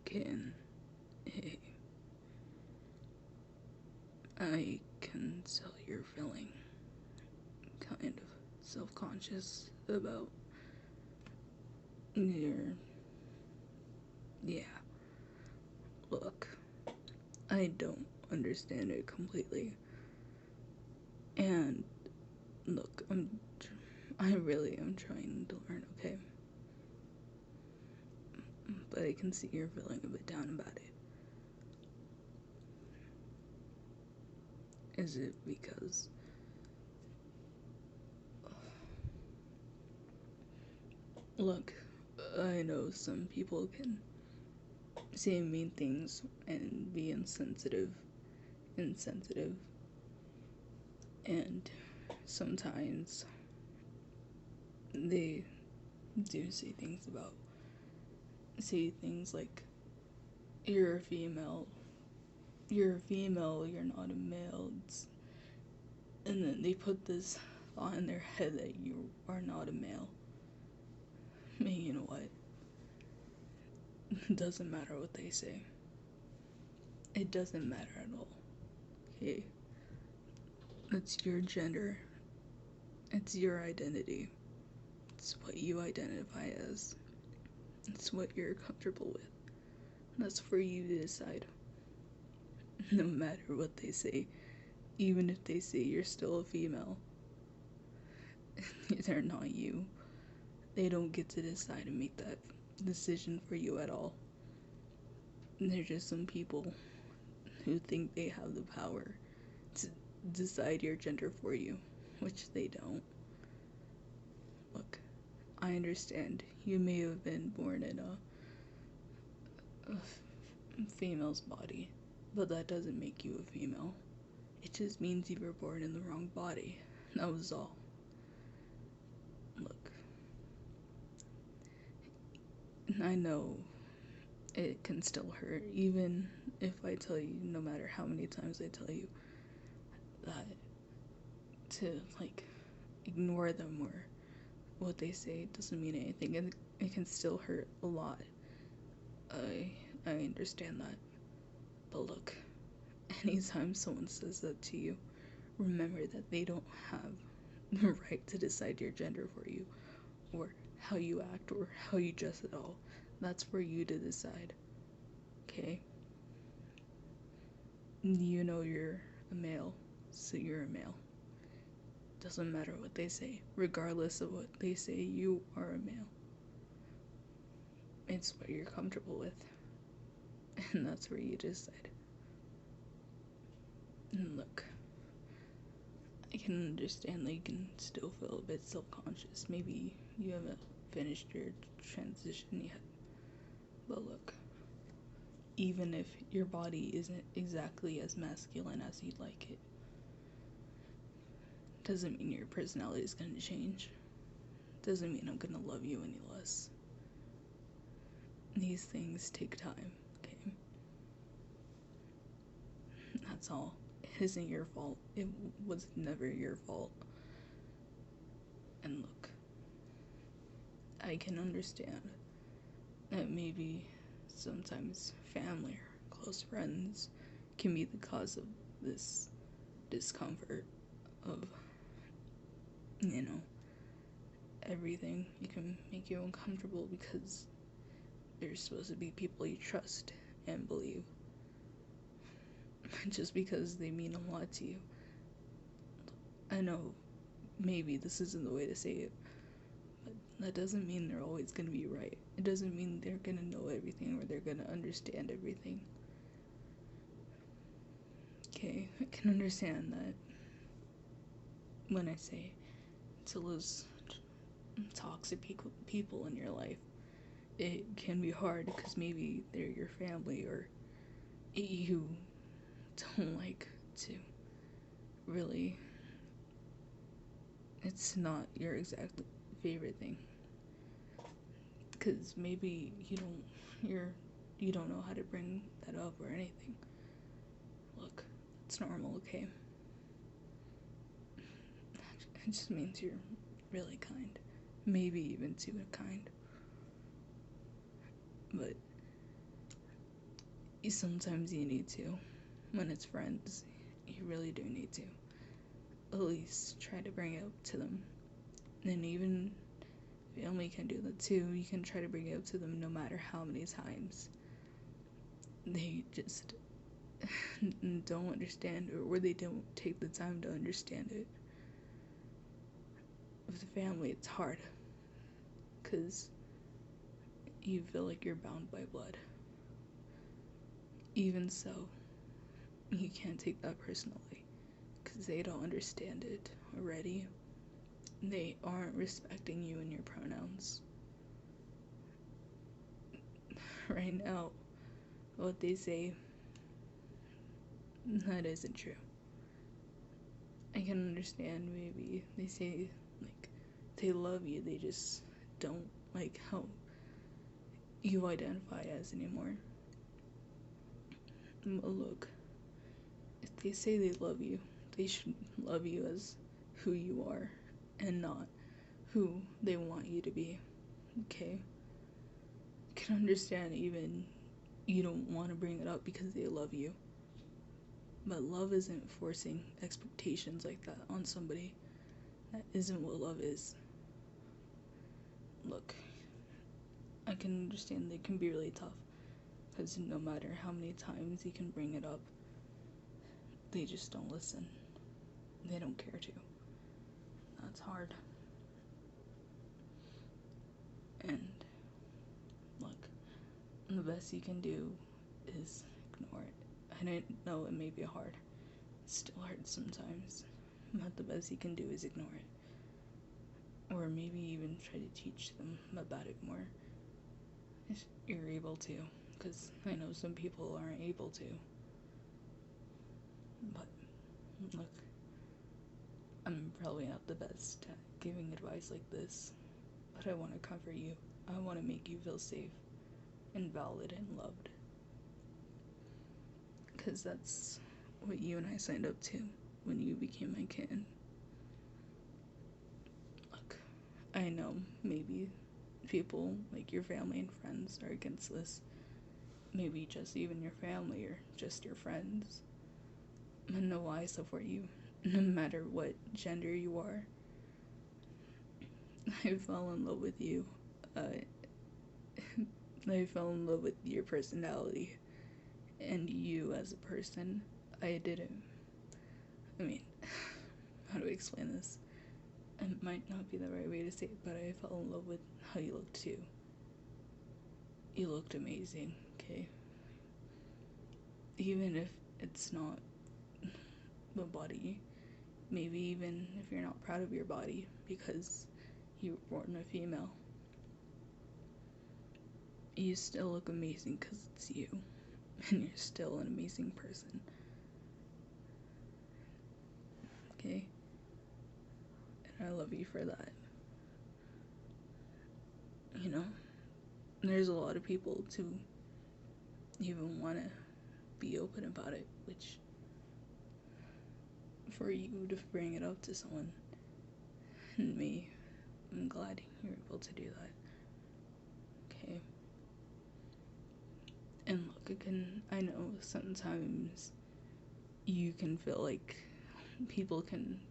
can, hey, I can tell you're feeling kind of self-conscious about your, yeah, look, I don't understand it completely, and look, I really am trying to learn, okay? But I can see you're feeling a bit down about it. Is it because, look, I know some people can say mean things and be insensitive, and sometimes they do say things like, you're a female, you're not a male, and then they put this thought in their head that you are not a male. I mean, you know what? It doesn't matter what they say. It doesn't matter at all. Okay? It's your gender. It's your identity. It's what you identify as. It's what you're comfortable with. That's for you to decide. No matter what they say, even if they say you're still a female, they're not you. They don't get to decide and make that decision for you at all. They're just some people who think they have the power to decide your gender for you, which they don't. Look, I understand you may have been born in a female's body, but that doesn't make you a female. It just means you were born in the wrong body. That was all. Look, I know it can still hurt, even if I tell you, no matter how many times I tell you that to, like, ignore them or what they say doesn't mean anything, and it can still hurt a lot. I understand that. But look, anytime someone says that to you, remember that they don't have the right to decide your gender for you, or how you act, or how you dress at all. That's for you to decide. Okay? You know you're a male, so you're a male. Doesn't matter what they say. Regardless of what they say, you are a male. It's what you're comfortable with. And that's where you decide. And look, I can understand that you can still feel a bit self-conscious. Maybe you haven't finished your transition yet. But look, even if your body isn't exactly as masculine as you'd like it, doesn't mean your personality is going to change. Doesn't mean I'm going to love you any less. These things take time, okay? That's all. It isn't your fault. It was never your fault. And look, I can understand that maybe sometimes family or close friends can be the cause of this discomfort of, you know, everything. You can make you uncomfortable because they're supposed to be people you trust and believe. Just because they mean a lot to you. I know maybe this isn't the way to say it, but that doesn't mean they're always going to be right. It doesn't mean they're going to know everything or they're going to understand everything. Okay, I can understand that when I say to lose toxic people in your life, it can be hard because maybe they're your family or you don't like to really, it's not your exact favorite thing, because maybe you don't know how to bring that up or anything. Look, it's normal, okay? It just means you're really kind, maybe even too kind. But sometimes you need to. When it's friends, you really do need to. At least try to bring it up to them. And even family can do that too. You can try to bring it up to them no matter how many times they just don't understand, or they don't take the time to understand it. With the family, it's hard because you feel like you're bound by blood. Even so, you can't take that personally because they don't understand it already. They aren't respecting you and your pronouns. Right now, what they say, that isn't true. I can understand maybe they say, like, they love you, they just don't like how you identify as anymore. But look, if they say they love you, they should love you as who you are and not who they want you to be, okay? I can understand even you don't want to bring it up because they love you. But love isn't forcing expectations like that on somebody. That isn't what love is. Look, I can understand they can be really tough, because no matter how many times you can bring it up, they just don't listen. They don't care to. That's hard. And look, the best you can do is ignore it. I know it may be hard. It still hurts sometimes. But the best you can do is ignore it. Or maybe even try to teach them about it more. If you're able to. Because I know some people aren't able to. But, look, I'm probably not the best at giving advice like this. But I want to comfort you. I want to make you feel safe and valid and loved. Because that's what you and I signed up to when you became my kitten. Look, I know maybe people like your family and friends are against this. Maybe just even your family or just your friends. But no, I support you, no matter what gender you are. I fell in love with you. I fell in love with your personality and you as a person. I didn't. I mean, how do I explain this? It might not be the right way to say it, but I fell in love with how you looked too. You looked amazing, okay? Even if it's not the body, maybe even if you're not proud of your body because you were born a female, you still look amazing because it's you, and you're still an amazing person, okay? And I love you for that. You know, there's a lot of people to even want to be open about it, which for you to bring it up to someone and me, I'm glad you're able to do that, okay? And look, I know sometimes you can feel like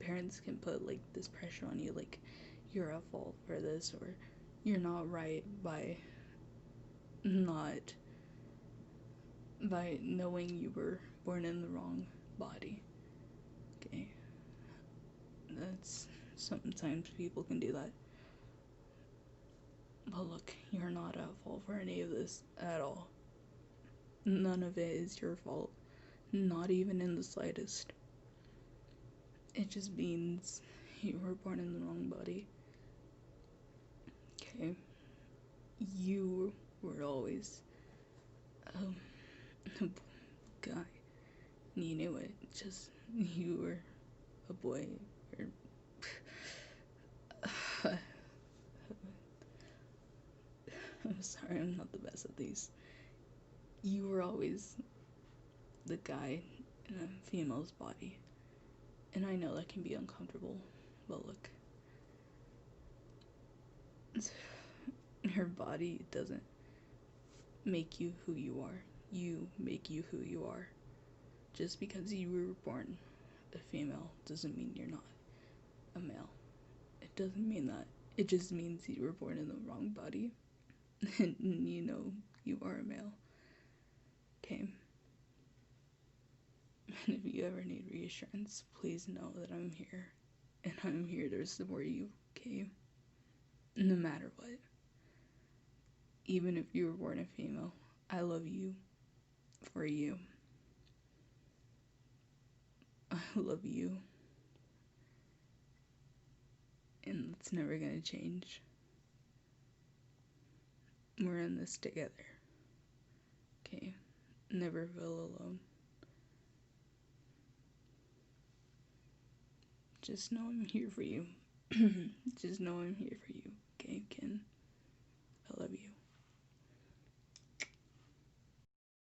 parents can put like this pressure on you, like you're at fault for this, or you're not right by knowing you were born in the wrong body, okay? That's, sometimes people can do that. But look, you're not at fault for any of this at all. None of it is your fault. Not even in the slightest. It just means you were born in the wrong body. Okay? You were always a guy. You knew it. Just, you were a boy. Or I'm sorry, I'm not the best at these. You were always the guy in a female's body. And I know that can be uncomfortable, but look, her body doesn't make you who you are. you make you who you are. Just because you were born a female doesn't mean you're not a male. It doesn't mean that. It just means you were born in the wrong body and you know you are a male. Okay? And if you ever need reassurance, please know that I'm here. And I'm here to support you, okay? No matter what. Even if you were born a female, I love you for you. I love you. And it's never gonna change. We're in this together. Okay? Never feel alone. Just know I'm here for you. Just know I'm here for you. Okay, Ken? I love you.